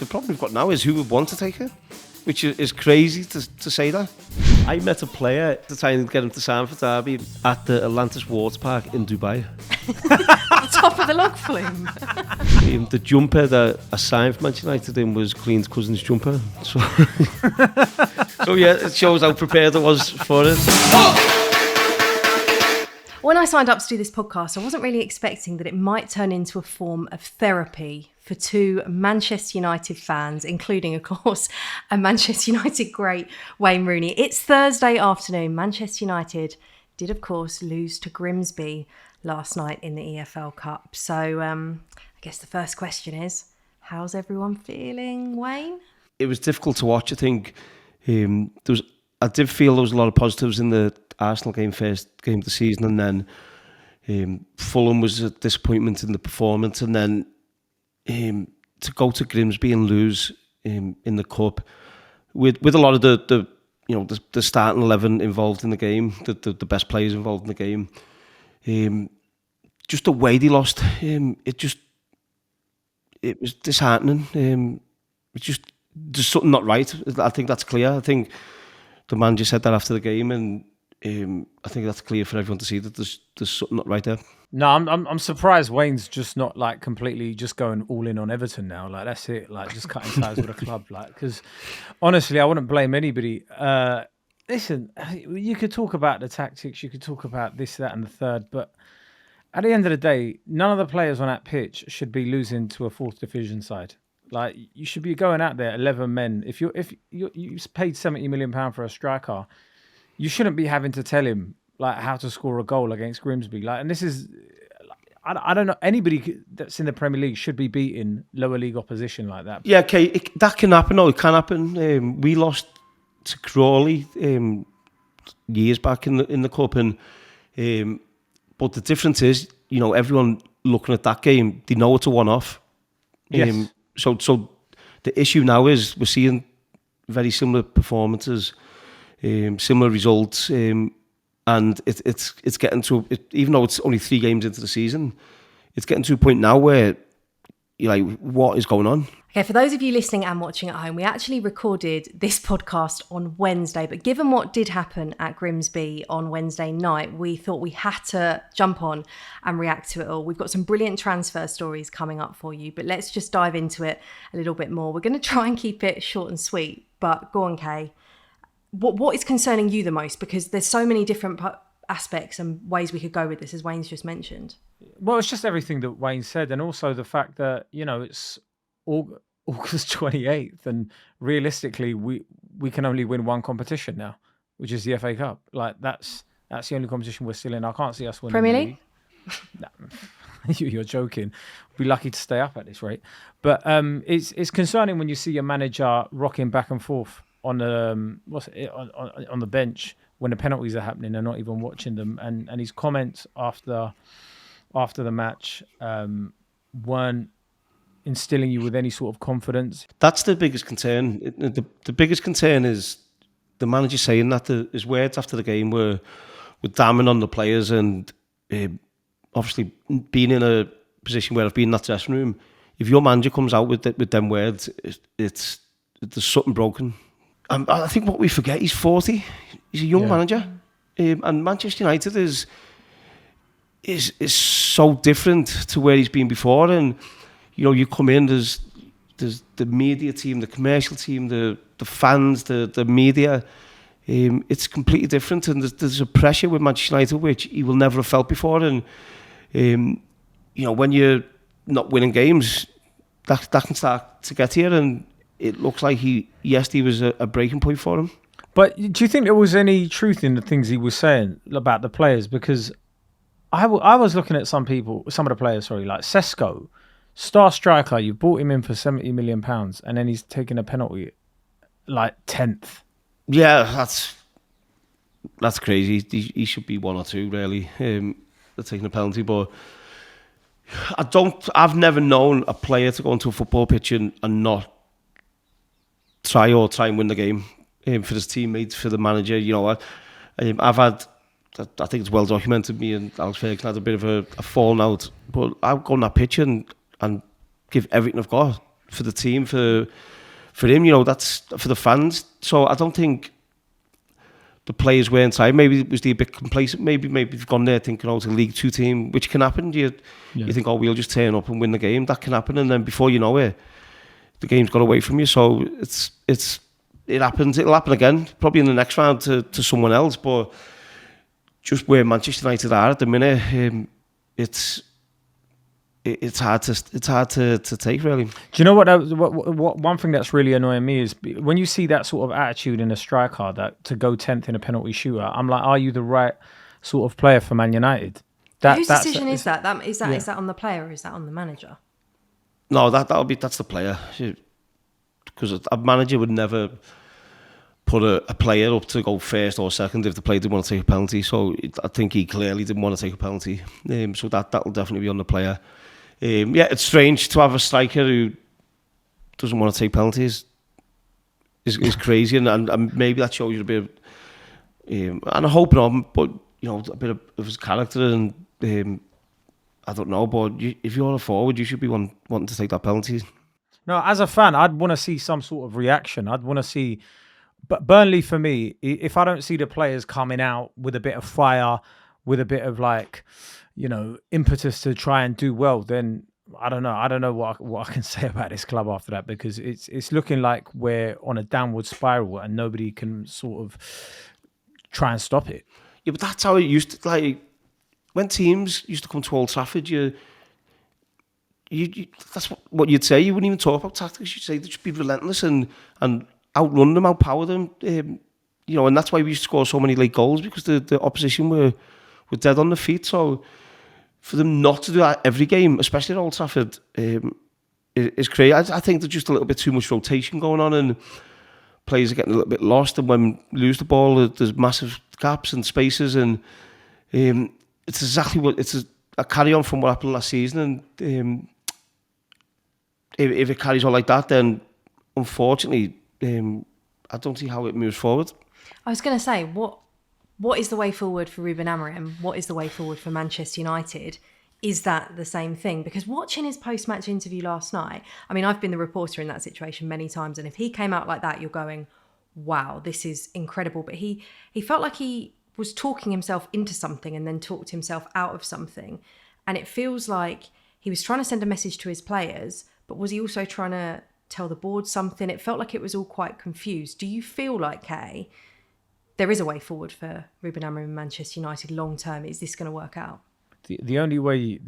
the problem we've got now is who would want to take her, which is crazy to say that. I met a player to try and get him to sign for Derby at the Atlantis Water Park in Dubai. On top of the log flume. The jumper that I signed for Man United in was Clean's cousin's jumper. So, so yeah, it shows how prepared I was for it. When I signed up to do this podcast, I wasn't really expecting that it might turn into a form of therapy for two Manchester United fans, including, of course, a Manchester United great, Wayne Rooney. It's Thursday afternoon. Manchester United did, of course, lose to Grimsby last night in the EFL Cup. So I guess the first question is, how's everyone feeling, Wayne? It was difficult to watch, I think. I did feel there was a lot of positives in the Arsenal game, first game of the season, and then Fulham was a disappointment in the performance, and then to go to Grimsby and lose in the cup with a lot of the starting 11 involved in the game, the best players involved in the game, just the way they lost, it was disheartening. There's something not right. I think that's clear. I think the manager said that after the game, and I think that's clear for everyone to see that there's something not right there. No, I'm surprised Wayne's just not like completely just going all in on Everton now. Like that's it. Like just cutting ties with a club. Like because honestly, I wouldn't blame anybody. Listen, you could talk about the tactics, you could talk about this, that, and the third, but at the end of the day, none of the players on that pitch should be losing to a fourth division side. Like you should be going out there 11 men. If you paid £70 million for a striker, you shouldn't be having to tell him like how to score a goal against Grimsby. Like, and this is, I don't know, anybody that's in the Premier League should be beating lower league opposition like that. Yeah, okay, that can happen. No, it can happen. We lost to Crawley years back in the cup, and but the difference is, everyone looking at that game, they know it's a one-off. Yes. So the issue now is we're seeing very similar performances, similar results, and it's getting to even though it's only 3 games into the season, it's getting to a point now where you're like, what is going on? Okay, for those of you listening and watching at home, we actually recorded this podcast on Wednesday, but given what did happen at Grimsby on Wednesday night, we thought we had to jump on and react to it all. We've got some brilliant transfer stories coming up for you, but let's just dive into it a little bit more. We're going to try and keep it short and sweet, but go on, Kay. What is concerning you the most? Because there's so many different aspects and ways we could go with this, as Wayne's just mentioned. Well, it's just everything that Wayne said, and also the fact that, it's August 28th, and realistically, we can only win one competition now, which is the FA Cup. Like that's the only competition we're still in. I can't see us winning Premier League. No, you're joking. We'll be lucky to stay up at this rate. But it's concerning when you see your manager rocking back and forth on the bench when the penalties are happening and not even watching them, and his comments after the match weren't instilling you with any sort of confidence. That's the biggest concern. The biggest concern is the manager saying that his words after the game were damning on the players, and obviously being in a position where I've been in that dressing room, if your manager comes out with them words, there's something broken. I think what we forget, he's 40. He's a young manager, and Manchester United is so different to where he's been before. And you come in, there's the media team, the commercial team, the fans, the media. It's completely different, and there's a pressure with Manchester United which he will never have felt before. And when you're not winning games, that can start to get here, and it looks like yesterday was a breaking point for him. But do you think there was any truth in the things he was saying about the players? Because I was looking at some of the players, like Sesko, star striker, you bought him in for £70 million, and then he's taking a penalty like 10th. Yeah, that's crazy. He should be 1 or 2, really. They're taking a penalty, but I've never known a player to go into a football pitch and not try and win the game for his teammates, for the manager. I've had, I think it's well documented, me and Alex Ferguson had a bit of a falling out, but I'll go on that pitch and give everything I've got. for the team, for him. You know, that's for the fans. So I don't think the players weren't tired. Maybe was they a bit complacent? Maybe they've gone there thinking, oh, it's a League Two team, which can happen. You think, oh, we'll just turn up and win the game. That can happen, and then before you know it, the game's got away from you. So it happens. It'll happen again, probably in the next round to someone else. But just where Manchester United are at the minute, it's hard to take, really. Do you know what one thing that's really annoying me is when you see that sort of attitude in a striker, that to go 10th in a penalty shootout, I'm like, are you the right sort of player for Man United? Whose decision is that? Is that on the player or is that on the manager? No, that's the player, because a manager would never put a player up to go first or second if the player didn't want to take a penalty. So I think he clearly didn't want to take a penalty. So that'll definitely be on the player. It's strange to have a striker who doesn't want to take penalties. Is crazy, and maybe that shows you a bit of, and I hope not, but you know, a bit of his character, and I don't know, but if you're a forward, you should be wanting to take that penalty. No, as a fan, I'd want to see some sort of reaction. I'd want to see, but Burnley, for me, if I don't see the players coming out with a bit of fire, with a bit of like, you know, impetus to try and do well, then I don't know what I can say about this club after that, because it's looking like we're on a downward spiral and nobody can sort of try and stop it. Yeah, but that's how it used to, like, when teams used to come to Old Trafford, you that's what you'd say. You wouldn't even talk about tactics. You'd say they should be relentless and outrun them, outpower them. You know, and that's why we used to score so many late goals, because the opposition were dead on the feet. So for them not to do that every game, especially at Old Trafford, is crazy. I think there's just a little bit too much rotation going on, and players are getting a little bit lost. And when we lose the ball, there's massive gaps and spaces, and it's exactly what it's a carry on from what happened last season. And if it carries on like that, then unfortunately, I don't see how it moves forward. I was going to say, what is the way forward for Ruben Amorim? What is the way forward for Manchester United? Is that the same thing? Because watching his post-match interview last night, I mean, I've been the reporter in that situation many times, and if he came out like that, you're going, wow, this is incredible. But he felt like he was talking himself into something and then talked himself out of something. And it feels like he was trying to send a message to his players, but was he also trying to tell the board something? It felt like it was all quite confused. Do you feel like, Kay, there is a way forward for Ruben Amorim and Manchester United long term? Is this going to work out? The only way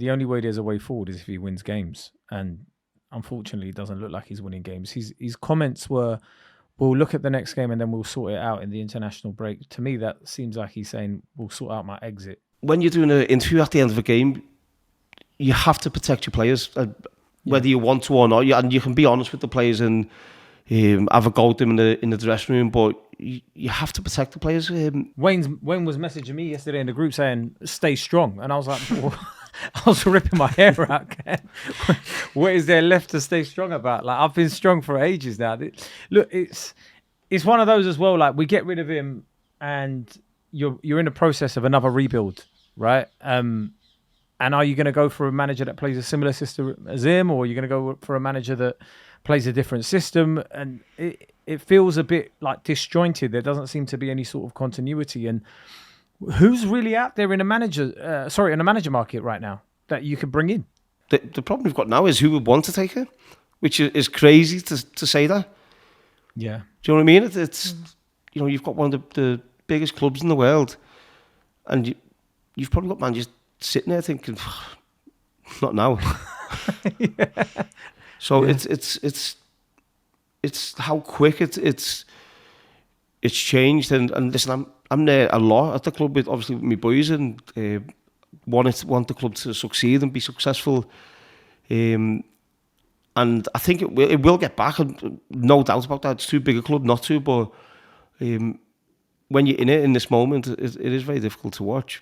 there's a way forward is if he wins games, and unfortunately, it doesn't look like he's winning games. His comments were, "We'll look at the next game and then we'll sort it out in the international break." To me, that seems like he's saying, "We'll sort out my exit." When you're doing an interview at the end of a game, you have to protect your players, whether you want to or not. And you can be honest with the players and have a go at them in the dressing room, but you have to protect the players. Wayne was messaging me yesterday in the group saying, "Stay strong," and I was like, well, I was ripping my hair out. Ken. What is there left to stay strong about? Like, I've been strong for ages now. Look, it's one of those as well. Like, we get rid of him, and you're in the process of another rebuild, right? And are you going to go for a manager that plays a similar system as him, or are you going to go for a manager that plays a different system? And it feels a bit like disjointed. There doesn't seem to be any sort of continuity. And who's really out there in a manager market right now that you could bring in? The problem we've got now is who would want to take it, which is crazy to say that. Yeah. Do you know what I mean? It's you know, you've got one of the biggest clubs in the world, and you've probably got managers sitting there thinking, not now. Yeah. So yeah. It's how quick it's changed, and listen, I'm there a lot at the club with my boys, and want the club to succeed and be successful, and I think it will get back, and no doubt about that. It's too big a club not to, but when you're in this moment, it is very difficult to watch.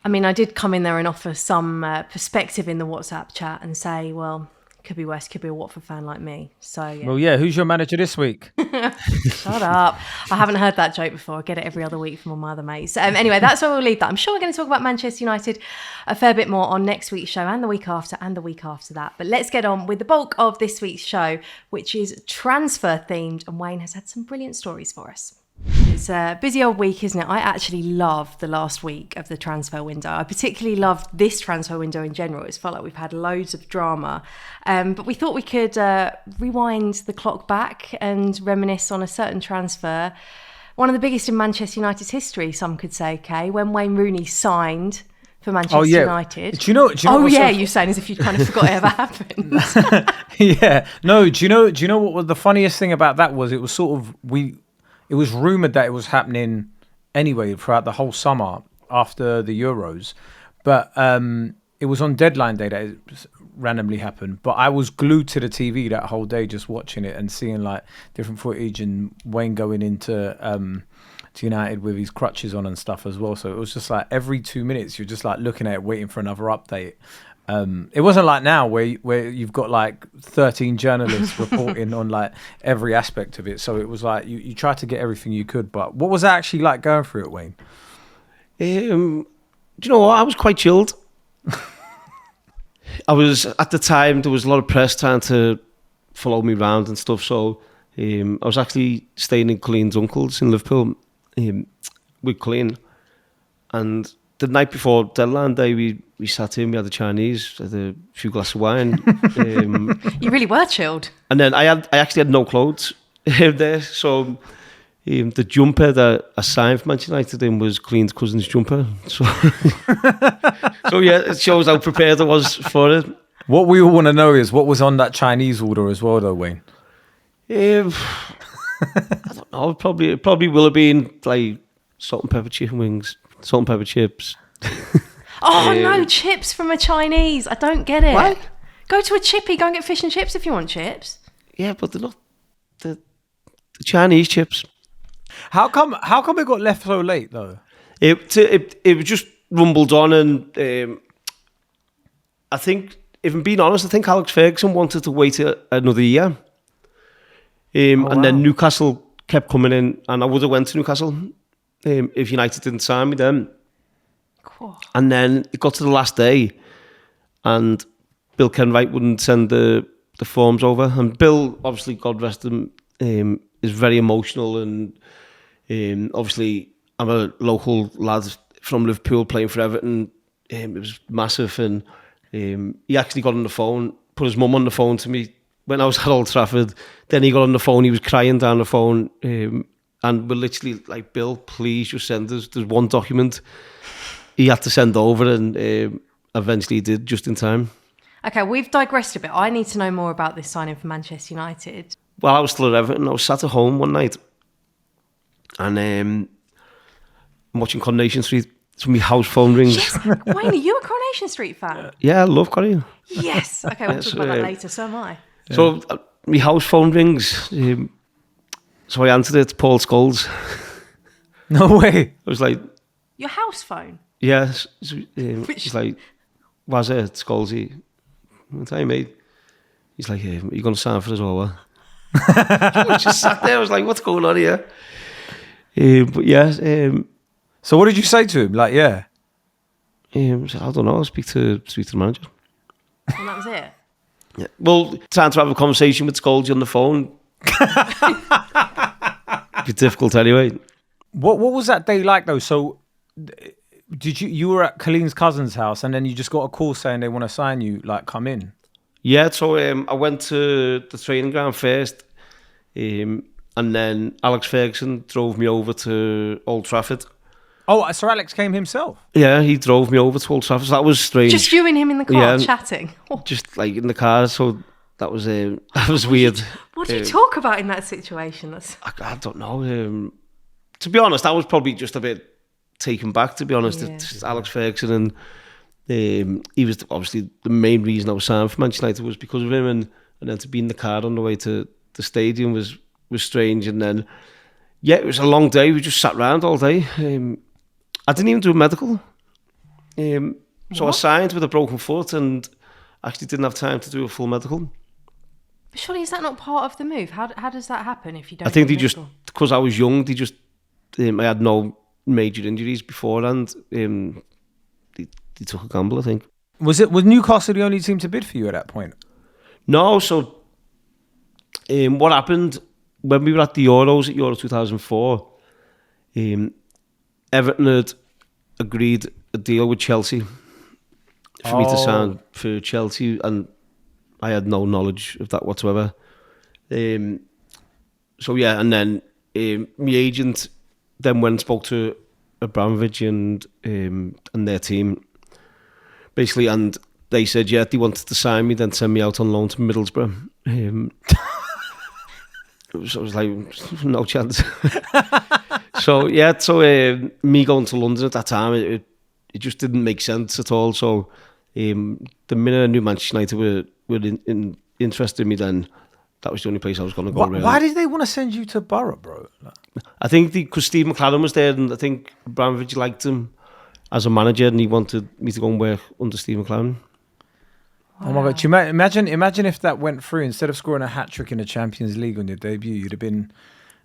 I mean, I did come in there and offer some perspective in the WhatsApp chat and say, well, Could be worse, could be a Watford fan like me. So, yeah. Well, yeah, who's your manager this week? Shut up. I haven't heard that joke before. I get it every other week from all my other mates. Anyway, that's where we'll leave that. I'm sure we're going to talk about Manchester United a fair bit more on next week's show and the week after and the week after that. But let's get on with the bulk of this week's show, which is transfer themed. And Wayne has had some brilliant stories for us. It's a busy old week, isn't it? I actually loved the last week of the transfer window. I particularly loved this transfer window in general. It's felt like we've had loads of drama. But we thought we could rewind the clock back and reminisce on a certain transfer. One of the biggest in Manchester United's history, some could say, Kay, when Wayne Rooney signed for Manchester United. Do you know you're saying as if you kind of forgot it ever happened. Yeah. No, do you know what was the funniest thing about that was? It was sort of it was rumoured that it was happening anyway throughout the whole summer after the Euros. But it was on deadline day that it randomly happened. But I was glued to the TV that whole day just watching it and seeing like different footage and Wayne going into to United with his crutches on and stuff as well. So it was just like every 2 minutes you're just like looking at it, waiting for another update. It wasn't like now where you've got like 13 journalists reporting on like every aspect of it. So it was like you tried to get everything you could. But what was that actually like going through it, Wayne? Do you know what? I was quite chilled. I was, at the time, there was a lot of press trying to follow me around and stuff. So I was actually staying in Colleen's uncle's in Liverpool with Colleen. And the night before deadline day, we sat in, we had the Chinese, had a few glasses of wine. You really were chilled. And then I actually had no clothes there. So the jumper that I signed for Manchester United in was Colleen's cousin's jumper. So, so yeah, it shows how prepared I was for it. What we all want to know is what was on that Chinese order as well, though, Wayne. I don't know. It probably will have been like salt and pepper chicken wings, salt and pepper chips. Oh no, chips from a Chinese. I don't get it. What? Go to a chippy, go and get fish and chips if you want chips. Yeah, but they're not the Chinese chips. How come it got left so late though? It was just rumbled on, and I think, if I'm being honest, I think Alex Ferguson wanted to wait another year. And then Newcastle kept coming in, and I would have went to Newcastle if United didn't sign me then. Cool. And then it got to the last day, and Bill Kenwright wouldn't send the forms over. And Bill, obviously, God rest him, is very emotional, and obviously I'm a local lad from Liverpool playing for Everton. It was massive, and he actually got on the phone, put his mum on the phone to me when I was at Old Trafford. Then he got on the phone, he was crying down the phone, and we're literally like, Bill, please just send us. There's one document he had to send over, and eventually he did, just in time. Okay, we've digressed a bit. I need to know more about this signing for Manchester United. Well, I was still at Everton. I was sat at home one night, and I'm watching Coronation Street. So my house phone rings. Yes, Wayne, are you a Coronation Street fan? Yeah, I love Coronation. Yes. Okay, we'll talk about that later. So am I. Yeah. So my house phone rings. So I answered it. It's Paul Scholes. No way. I was like, your house phone? Yeah. So, he's like, what's it? Scholesy. I'll tell you, mate. He's like, are you going to sign for us or what? I just sat there. I was like, what's going on here? But yeah. So what did you say to him? Like, yeah. I don't know. I'll speak to the manager. And that was it? Yeah. Well, trying to have a conversation with Scholesy on the phone. It'd be difficult anyway. What was that day like though? So did you were at Colleen's cousin's house and then you just got a call saying they want to sign you, like come in? Yeah, so I went to the training ground first, and then Alex Ferguson drove me over to Old Trafford. Oh, so Alex came himself? Yeah, he drove me over to Old Trafford. So that was strange. Just you and him in the car chatting? Oh. Just like in the car, so that was weird. What did you talk about in that situation? I don't know. To be honest, I was probably just a bit taken back, to be honest. Yeah. It's Alex Ferguson, and he was obviously the main reason I was signed for Manchester United was because of him, and then to be in the car on the way to the stadium was strange. And then, yeah, it was a long day. We just sat around all day. I didn't even do a medical. So I signed with a broken foot, and actually didn't have time to do a full medical. But surely is that not part of the move? How does that happen if you don't? I think do a they just, medical? because I was young, they just, I had no major injuries beforehand. They took a gamble, I think. Was Newcastle the only team to bid for you at that point? No, so what happened when we were at the Euros at Euro 2004, Everton had agreed a deal with Chelsea for me to sign for Chelsea, and I had no knowledge of that whatsoever. So yeah, and then my agent then went and spoke to Abramovich and their team, basically, and they said, yeah, they wanted to sign me, then send me out on loan to Middlesbrough. So I was like, no chance. So yeah, me going to London at that time, it just didn't make sense at all. So the minute I knew Manchester United were interested in me, then that was the only place I was going to go. Really. Why did they want to send you to Borough, bro? I think because Steve McClaren was there, and I think Abramovich liked him as a manager, and he wanted me to go and work under Steve McClaren. Oh my God! Do you imagine if that went through? Instead of scoring a hat trick in the Champions League on your debut, you'd have been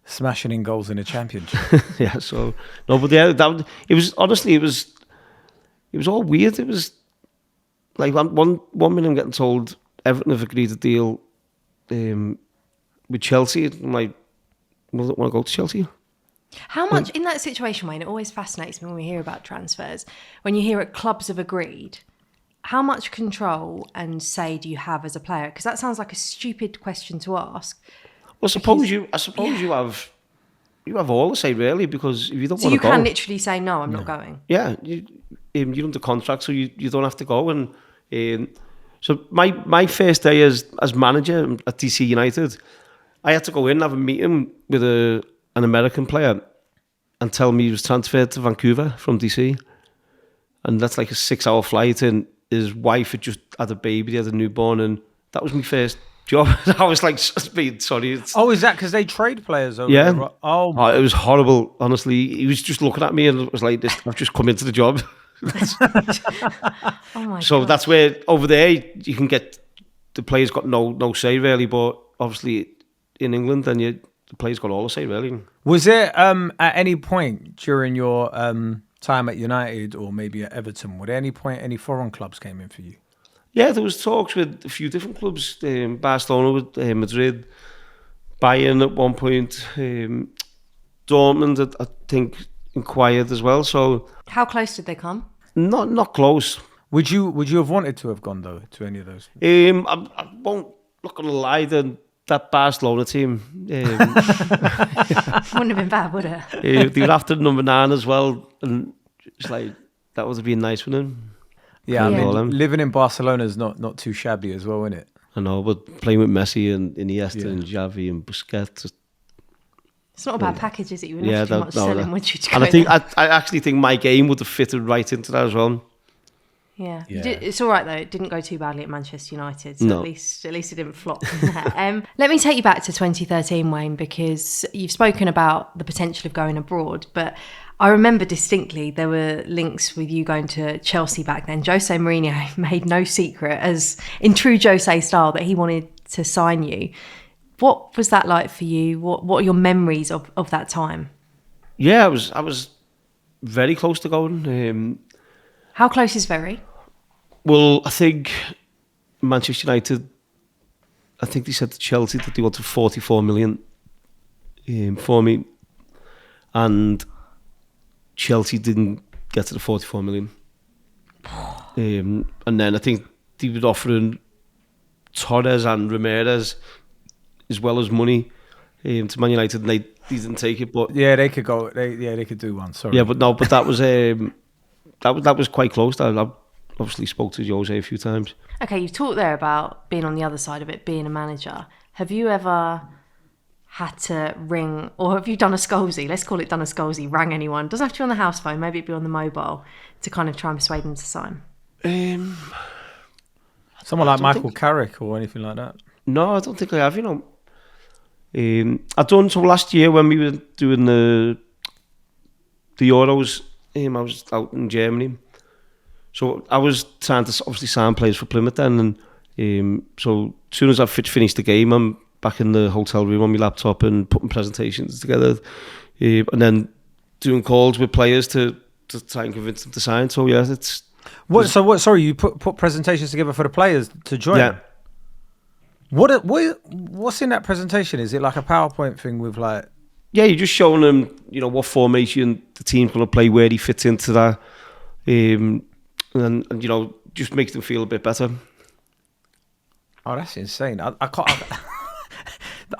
smashing in goals in the Championship. Yeah. So no, but yeah, it was honestly, it was all weird. It was like one minute I'm getting told Everton have agreed a deal with Chelsea. I'm like, well, I want to go to Chelsea. How much in that situation, Wayne? It always fascinates me when we hear about transfers. When you hear it, clubs have agreed. How much control and say do you have as a player? Because that sounds like a stupid question to ask. Well, I suppose you have all the say really, because if you don't want to go, so you can literally say no, I'm not going. Yeah, you're under contract, so you don't have to go. And so my first day as manager at DC United, I had to go in and have a meeting with an American player and tell me he was transferred to Vancouver from DC, and that's like a 6-hour flight, and his wife had just had a baby, they had a newborn, and that was my first job. I was like, sorry. Is that because they trade players over yeah. there? Oh, it was horrible, honestly. He was just looking at me and it was like, I've just come into the job. Oh my So God. that's where, over there, you can get, the players got no say really, but obviously in England, then the players got all the say really. Was there at any point during your time at United or maybe at Everton, were there any point any foreign clubs came in for you? Yeah, there was talks with a few different clubs, Barcelona, with Madrid, Bayern at one point, Dortmund, I think, inquired as well. So How close did they come? not close. Would you have wanted to have gone though to any of those? I won't, not gonna lie, that Barcelona team, Wouldn't have been bad, would it? they were after number 9 as well, and it's like that would have been nice for them. Yeah, Yeah. I mean, living in Barcelona is not too shabby as well, isn't it? I know, but playing with Messi and Iniesta Yeah. and Xavi and Busquets. It's not a bad package, is it? You wouldn't Yeah, have to do much selling, would you? And I think I actually think my game would have fitted right into that as well. Yeah. Yeah. It's all right though. It didn't go too badly at Manchester United, so No. at least it didn't flop from there. Let me take you back to 2013, Wayne, because you've spoken about the potential of going abroad, but I remember distinctly there were links with you going to Chelsea back then. Jose Mourinho made no secret, as in true Jose style, that he wanted to sign you. What was that like for you? What are your memories of that time? Yeah, I was very close to going. How close is very? Well, I think Manchester United, I think they said to Chelsea that they wanted 44 million for me, and Chelsea didn't get to the 44 million. And then I think they were offering Torres and Ramirez as well as money to Man United, and they didn't take it. But Yeah, they could go. They could do one. Sorry. yeah, but that was that was quite close. I obviously spoke to Jose a few times. Okay, you've talked there about being on the other side of it, being a manager. Have you ever had to ring, or have you done a Scalzi? Let's call it done a Scalzi. Rang anyone? Doesn't have to be on the house phone. Maybe it'd be on the mobile to kind of try and persuade them to sign. Someone like Michael Carrick or anything like that. No, I don't think I have. I've done so last year when we were doing the Euros. I was out in Germany, So I was trying to obviously sign players for Plymouth then, and so as soon as I finished the game, I'm back in the hotel room on my laptop and putting presentations together, and then doing calls with players to try and convince them to sign. So yeah, it's Sorry, you put presentations together for the players to join. Yeah. What's in that presentation? Is it like a PowerPoint thing with like? Yeah, you're just showing them, what formation the team's going to play, where he fits into that, and just makes them feel a bit better. Oh, that's insane! I can't.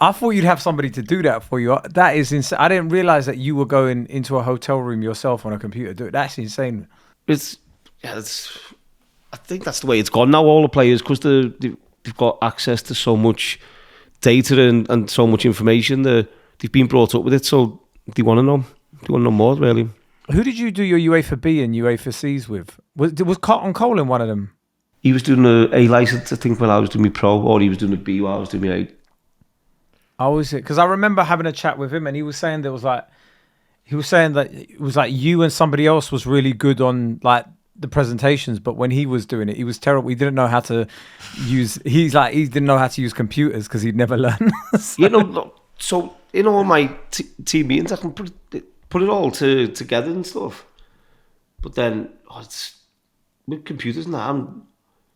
I thought you'd have somebody to do that for you. That is insane. I didn't realize that you were going into a hotel room yourself on a computer. That's insane. I think that's the way it's gone now. All the players, because they've got access to so much data and so much information. They've been brought up with it, so they want to know. They want to know more, really. Who did you do your UEFA B and UEFA Cs with? Was Cotton Cole in one of them? He was doing a A license, I think, when I was doing my pro, or he was doing a B while I was doing my A. Oh, is it? Because I remember having a chat with him, and he was saying that it was like you and somebody else was really good on like the presentations, but when he was doing it, he was terrible. He didn't know how to use. He didn't know how to use computers because he'd never learned. So in all my team meetings, I can put it all together and stuff. But then it's with computers now.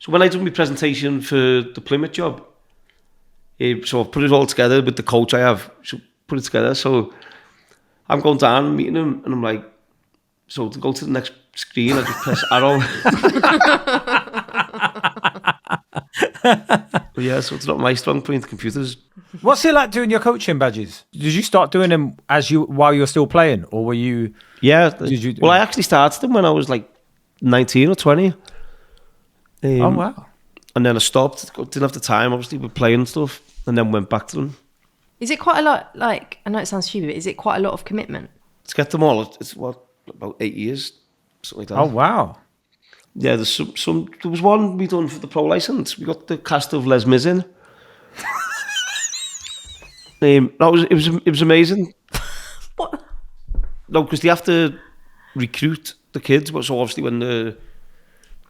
So when I did my presentation for the Plymouth job, so I've put it all together with the coach I have. So put it together. So I'm going down and meeting him, and I'm like, so to go to the next screen, I just press arrow. But yeah, so it's not my strong point, computers. What's it like doing your coaching badges? Did you start doing them while you were still playing, or were you? Yeah. Well, I actually started them when I was like 19 or 20. Oh wow! And then I stopped. Didn't have the time, obviously, with playing and stuff, and then went back to them. Is it quite a lot? Like, I know it sounds stupid, but is it quite a lot of commitment? To get them all, it's about 8 years, something like that. Oh wow! Yeah, there's some. There was one we done for the pro license. We got the cast of Les Mis in. It was amazing. What? No, because they have to recruit the kids. But so obviously when the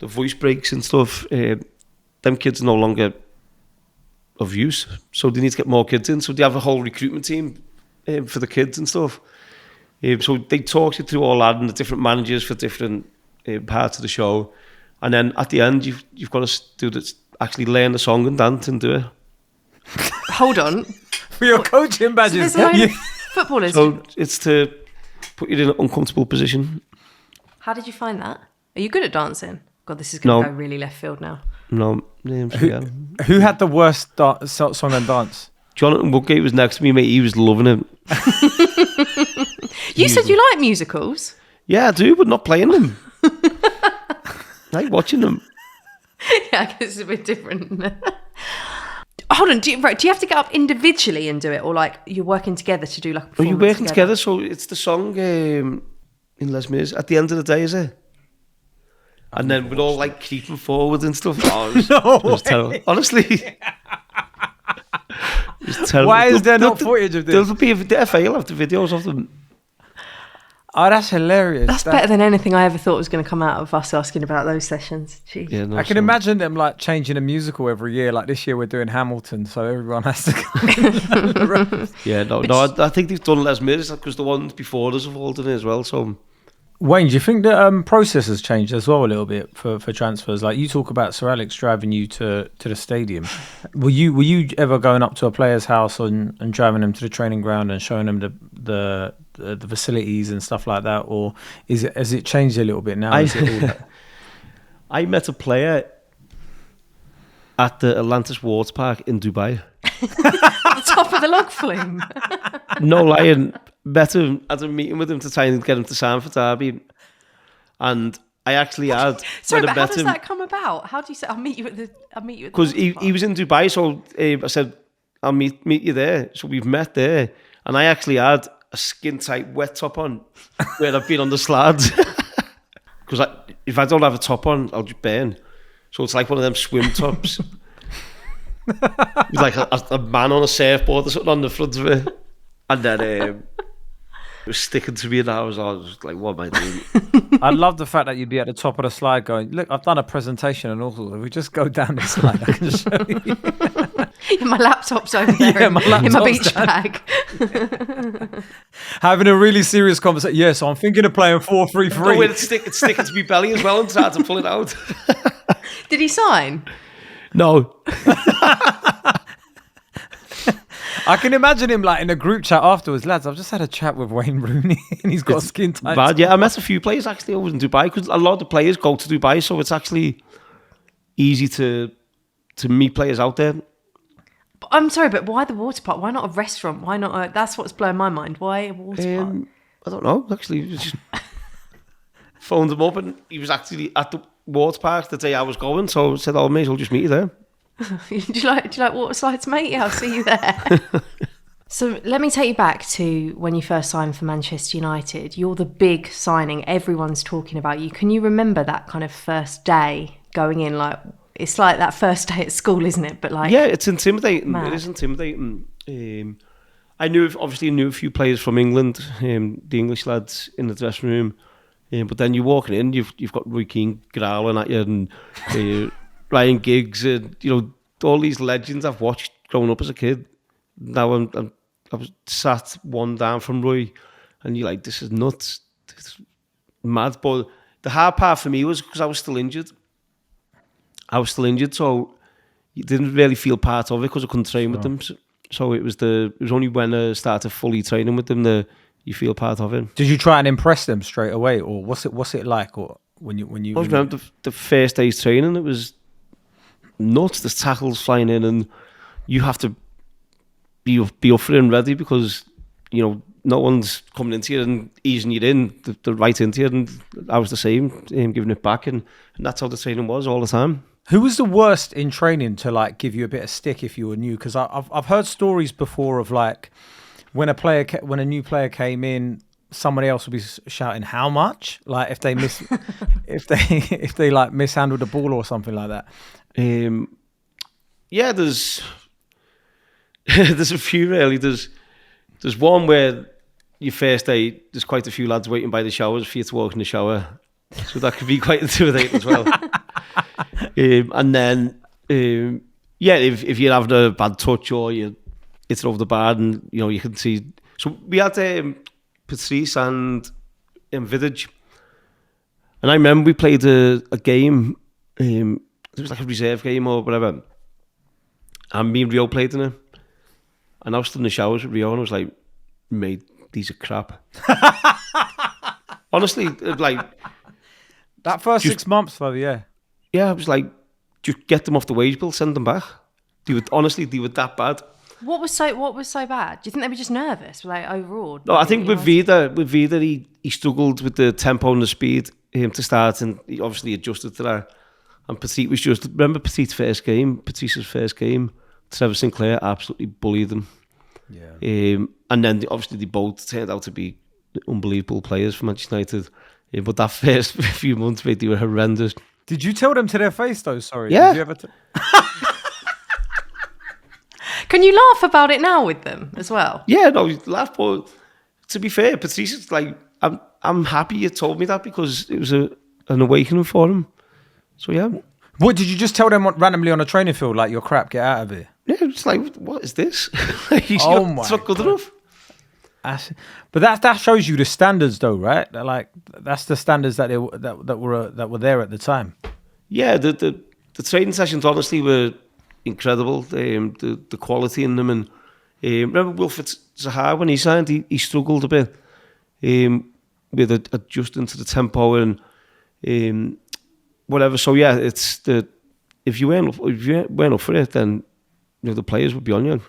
voice breaks and stuff, them kids are no longer of use. So they need to get more kids in. So they have a whole recruitment team for the kids and stuff. So they talk you through all that and the different managers for different parts of the show. And then at the end, you've got to do this, actually learn the song and dance and do it. Hold on. For your coaching badges. So there's footballers. So it's to put you in an uncomfortable position. How did you find that? Are you good at dancing? God, this is going to go really left field now. No. Who had the worst song and dance? Jonathan Woodgate was next to me, mate. He was loving it. You said you like musicals? Yeah, I do, but not playing them. I like watching them. Yeah, I guess it's a bit different. Hold on, do you have to get up individually and do it, or like you're working together to do like a performance? Are you working together? So it's the song in Les Mis at the end of the day, is it? And then we're all like creeping forward and stuff. Oh, it was terrible. Honestly. It was terrible. Why is there no footage of this? There'll be the FA will have the videos of them. Oh, that's hilarious. That's better than anything I ever thought was going to come out of us asking about those sessions. Jeez. Yeah, no, I can imagine them like changing a musical every year. Like this year we're doing Hamilton, so everyone has to go. Yeah, no, I think they've done Les Mis because the ones before us have all done it as well. So, Wayne, do you think the process has changed as well a little bit for transfers? Like you talk about Sir Alex driving you to the stadium. Were you ever going up to a player's house and driving them to the training ground and showing them the facilities and stuff like that, or has it changed a little bit now? I met a player at the Atlantis Water Park in Dubai. On top of the log flume. No lying. Met him, had a meeting with him to try and get him to sign for Derby, and I actually had. Sorry, but how does that come about? How do you say I'll meet you at the? Because he was in Dubai, so I said I'll meet you there. So we've met there, and I actually had a skin tight wet top on where I've been on the slides. Because if I don't have a top on, I'll just burn. So it's like one of them swim tops. With like a man on a surfboard or something on the front of it, and then It was sticking to me, and I was like, what am I doing? I love the fact that you'd be at the top of the slide going, look, I've done a presentation and all. If we just go down this slide, I can show you. My laptop's over there in my beach bag. Having a really serious conversation. Yeah, so I'm thinking of playing 4-3-3. No, it's sticking to me belly as well, and trying to pull it out. Did he sign? No. I can imagine him like in a group chat afterwards. Lads, I've just had a chat with Wayne Rooney and he's got skin tight. Bad, yeah. I met a few players actually over in Dubai, because a lot of the players go to Dubai, so it's actually easy to meet players out there. I'm sorry, but why the water park? Why not a restaurant? Why not? That's what's blowing my mind. Why a water park? I don't know. Actually, just phoned him up, and he was actually at the water park the day I was going. So I said, "Oh, may as well just meet you there." do you like water slides, mate? Yeah, I'll see you there. So let me take you back to when you first signed for Manchester United. You're the big signing. Everyone's talking about you. Can you remember that kind of first day going in? Like, it's like that first day at school, isn't it? But like, yeah, it's intimidating. Mad. It is intimidating. I knew a few players from England, the English lads in the dressing room. But then you're walking in, you've got Roy Keane growling at you, and Ryan Giggs, and all these legends I've watched growing up as a kid. Now I was sat one down from Roy, and you're like, this is nuts, it's mad. But the hard part for me was because I was still injured. So you didn't really feel part of it because I couldn't train with them. So it was only when I started fully training with them that you feel part of it. Did you try and impress them straight away, or what's it like, or when you? I remember the first day's training, it was nuts. There's tackles flying in, and you have to be up for it and ready, because no one's coming into you and easing you in. They're right into you, and I was the same, giving it back, and that's how the training was all the time. Who was the worst in training to like give you a bit of stick if you were new? Because I've heard stories before of like when a new player came in, somebody else would be shouting how much, like if they if they like mishandled the ball or something like that. Yeah, there's a few really. There's one where your first day, there's quite a few lads waiting by the showers for you to walk in the shower, so that could be quite intimidating as well. And then if you're having a bad touch or you hit it over the bar, and you can see. So we had Patrice and Vidic, and I remember we played a game. It was like a reserve game or whatever, and me and Rio played in it. And I was stood in the showers with Rio, and I was like, mate, these are crap. Honestly, like that first 6 months, though, yeah. Yeah, I was like, just get them off the wage bill, send them back. They were that bad. What was so bad? Do you think they were just nervous, like overawed? No, I think with Vida, he struggled with the tempo and the speed to start, and he obviously adjusted to that. And Petit was remember Patrice's first game, Trevor Sinclair absolutely bullied them. Yeah. And then obviously they both turned out to be unbelievable players for Manchester United. But that first few months, mate, they were horrendous. Did you tell them to their face though? Sorry. Yeah. Did you ever Can you laugh about it now with them as well? Yeah, no, you laugh, but to be fair, Patrice is like, I'm happy you told me that, because it was an awakening for him. So yeah. What did you just tell them randomly on a training field, like, you're crap, get out of here? Yeah, it's like, what is this? It's not good enough. But that shows you the standards, though, right? Like, that's the standards that were there at the time. Yeah, the training sessions honestly were incredible. The quality in them, and remember Wilfred Zaha when he signed, he struggled a bit with adjusting to the tempo and whatever. So yeah, it's if you weren't up for it, then the players would be on you.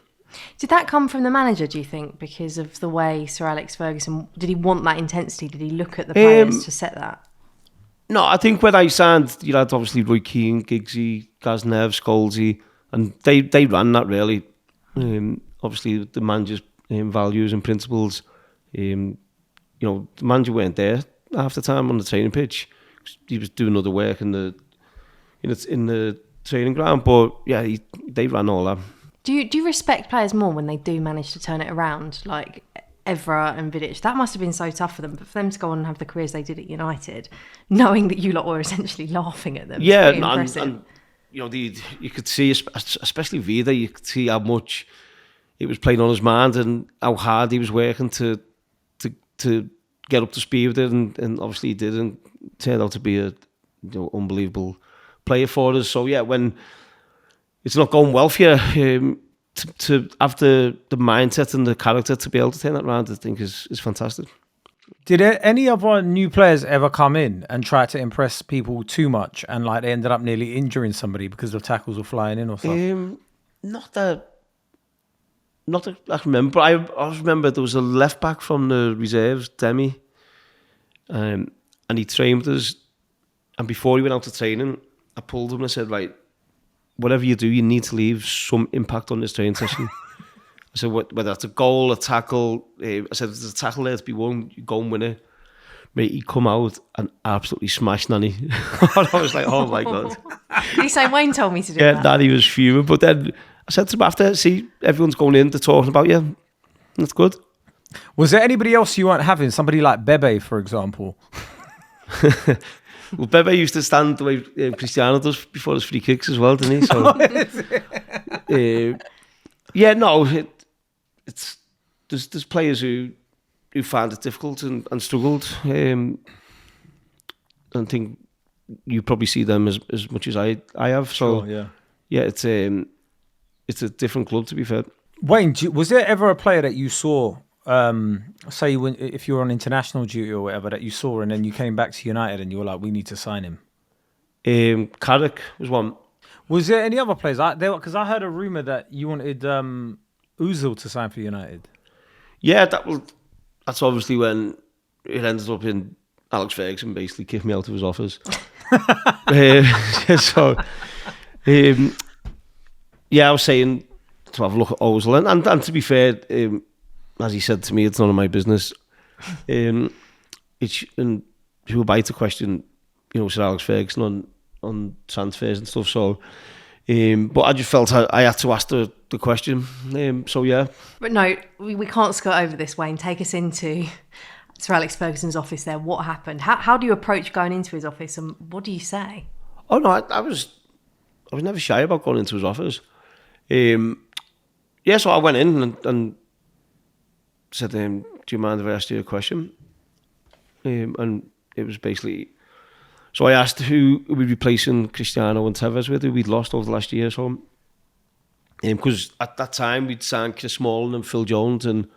Did that come from the manager, do you think, because of the way Sir Alex Ferguson, did he want that intensity? Did he look at the players to set that? No, I think when I signed, you had obviously Roy Keane, Giggsy, Gaznev, Scholesy, and they ran that really. Obviously, the manager's values and principles. The manager weren't there half the time on the training pitch. He was doing other work in the training ground, but yeah, they ran all that. Do you respect players more when they do manage to turn it around? Like, Evra and Vidic. That must have been so tough for them. But for them to go on and have the careers they did at United, knowing that you lot were essentially laughing at them, yeah, is pretty impressive. and you know, you could see, especially Vida, you could see how much it was playing on his mind and how hard he was working to get up to speed with it, and obviously he did, and turned out to be a unbelievable player for us. So yeah, when it's not going well for you, to have the mindset and the character to be able to turn that around, I think is fantastic. Did any other new players ever come in and try to impress people too much, and like they ended up nearly injuring somebody because the tackles were flying in or something? Not that I can remember. I always remember there was a left back from the reserves, Demi, and he trained with us. And before he went out to training, I pulled him and I said, right, whatever you do, you need to leave some impact on this training session. I said, whether that's a goal, a tackle, I said, if there's a tackle there to be won, you go and win it. Mate, he come out and absolutely smashed Nanny. I was like, oh my God. Did you say Wayne told me to do Yeah, that? Nanny was fuming. But then I said to him after, see, everyone's going in, they're talking about you. That's good. Was there anybody else you weren't having? Somebody like Bebe, for example? Well, Bebe used to stand the way Cristiano does before his free kicks as well, didn't he? So, yeah, no, it's there's players who found it difficult and struggled. I think you probably see them as much as I have. So Sure, yeah, it's a different club, to be fair. Wayne, was there ever a player that you saw, say if you were on international duty or whatever, that you saw and then you came back to United and you were like, we need to sign him? Carrick was one. Was there any other players? Because I heard a rumour that you wanted Ozil to sign for United. Yeah, that's obviously when it ended up in Alex Ferguson basically kicked me out of his office. Yeah, I was saying to have a look at Ozil, and to be fair, as he said to me, it's none of my business. And people bite to question, Sir Alex Ferguson on transfers and stuff. So, but I just felt I had to ask the question. So yeah. But no, we can't skirt over this, Wayne. Take us into Sir Alex Ferguson's office there. What happened? How do you approach going into his office, and what do you say? Oh no, I was never shy about going into his office. Yeah, so I went in and said, do you mind if I ask you a question? And it was basically, so I asked who we'd be replacing Cristiano and Tevez with, who we'd lost over the last year or so. Because at that time we'd signed Chris Smalling and Phil Jones, and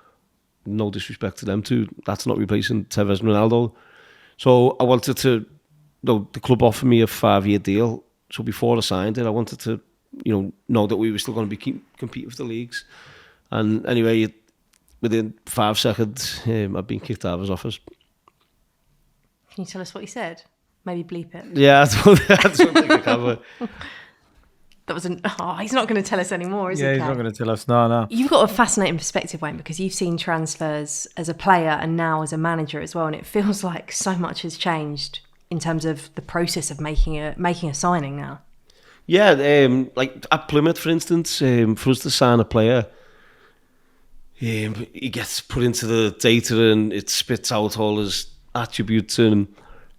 no disrespect to them two, that's not replacing Tevez and Ronaldo. So I wanted to, the club offered me a 5-year deal. So before I signed it, I wanted to, know that we were still going to be competing for the leagues. And anyway, within 5 seconds, I'd been kicked out of his office. Can you tell us what he said? Maybe bleep it. Yeah, I don't think I can. But That was he's not going to tell us anymore, is he? Yeah, he's not going to tell us. No. You've got a fascinating perspective, Wayne, because you've seen transfers as a player and now as a manager as well, and it feels like so much has changed in terms of the process of making a signing now. yeah, like at Plymouth, for instance, for us to sign a player, he gets put into the data and it spits out all his attributes, and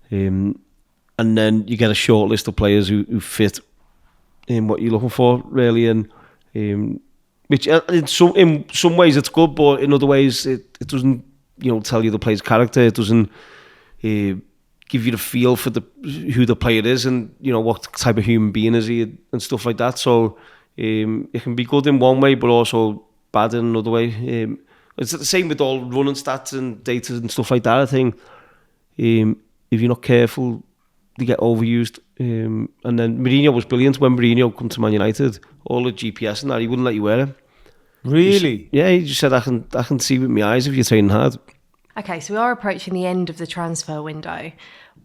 then you get a short list of players who fit in what you're looking for, really, and which in some ways it's good, but in other ways it doesn't tell you the player's character. It doesn't give you the feel for who the player is, and what type of human being is he and stuff like that. So it can be good in one way, but also bad in another way. It's the same with all running stats and data and stuff like that. I think if you're not careful, they get overused. And then Mourinho was brilliant. When Mourinho come to Man United, all the GPS and that, he wouldn't let you wear it. Really? He just said, I can see with my eyes if you're training hard. Okay, so we are approaching the end of the transfer window.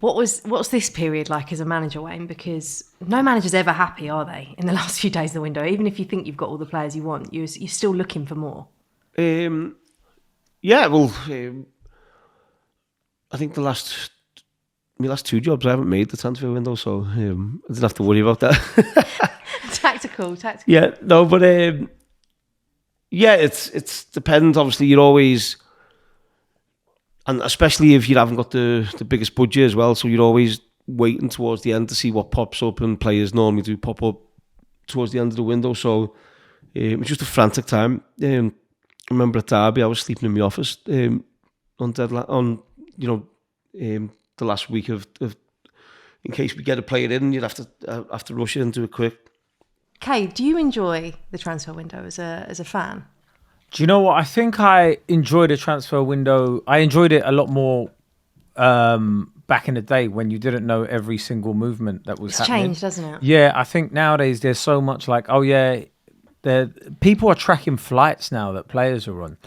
What's this period like as a manager, Wayne? Because no manager's ever happy, are they, in the last few days of the window? Even if you think you've got all the players you want, you're still looking for more. Yeah, well, I think my last 2 jobs, I haven't made the transfer window, so I didn't have to worry about that. Tactical. Yeah, no, but yeah, it's depends. Obviously, you're always and especially if you haven't got the biggest budget as well, so you're always waiting towards the end to see what pops up, and players normally do pop up towards the end of the window. So it was just a frantic time. I remember at Derby, I was sleeping in my office on deadline, the last week of in case we get a player in, you'd have to rush it and do it quick. Kay, do you enjoy the transfer window as a fan? Do you know what? I think I enjoyed the transfer window. I enjoyed it a lot more back in the day when you didn't know every single movement that was happening. It's changed, doesn't it? Yeah, I think nowadays there's so much like, people are tracking flights now that players are on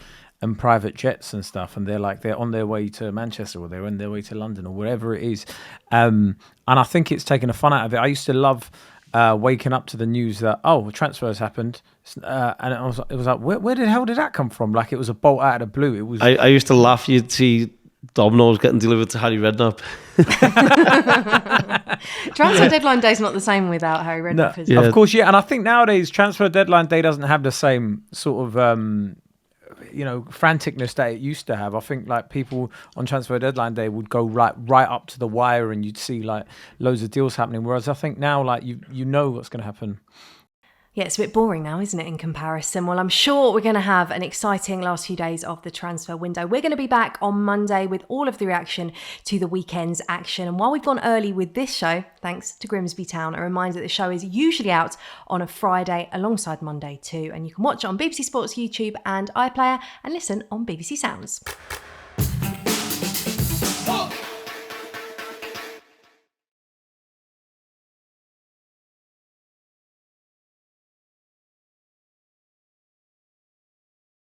and private jets and stuff, and they're on their way to Manchester or they're on their way to London or wherever it is. And I think it's taken the fun out of it. I used to love waking up to the news that transfers happened, and it was like where the hell did that come from? Like it was a bolt out of the blue. It was. I used to laugh. You'd see Domino's getting delivered to Harry Redknapp. Transfer deadline day is not the same without Harry Redknapp, is it? Of course, yeah. And I think nowadays transfer deadline day doesn't have the same sort of franticness that it used to have. I think like people on transfer deadline day would go right up to the wire, and you'd see like loads of deals happening. Whereas I think now, like you know what's going to happen. Yeah, it's a bit boring now, isn't it, in comparison? Well, I'm sure we're going to have an exciting last few days of the transfer window. We're going to be back on Monday with all of the reaction to the weekend's action. And while we've gone early with this show, thanks to Grimsby Town, a reminder that the show is usually out on a Friday alongside Monday too. And you can watch it on BBC Sports YouTube and iPlayer and listen on BBC Sounds.